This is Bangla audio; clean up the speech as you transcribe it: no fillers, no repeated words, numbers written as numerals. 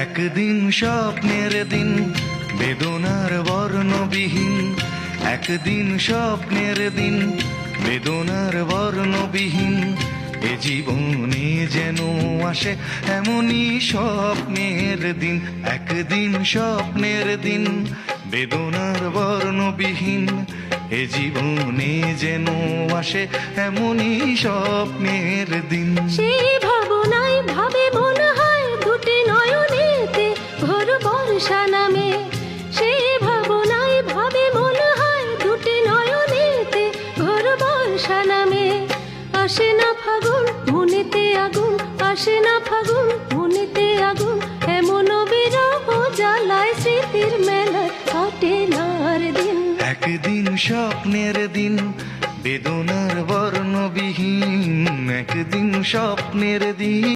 একদিন স্বপ্নের দিন বেদনার বর্ণবিহীন, একদিন স্বপ্নের দিন বেদনার বর্ণবিহীন। এ জীবনে যেন আসে এমনই স্বপ্নের দিন, একদিন স্বপ্নের দিন বেদনার বর্ণবিহীন। এ জীবনে যেন আসে এমনই স্বপ্নের দিন। সেই ভাবনায় ভাবে মনে হয় দুটি নয়নেতে ঘোর বর্ষা নামে। সেই ভাবনায় ভাবে মনে হয় দুটি নয়নেতে ঘোর বর্ষা নামে। আসে না ফাগুন মনেতে আগুন, আসে না ফাগুন মনেতে আগুন। এমন বিরহ জ্বালায় স্মৃতির মেলায় কাটে না আর দিন। একদিন স্বপ্নের দিন বেদনার বর্ণবিহীন, একদিন স্বপ্নের দিন।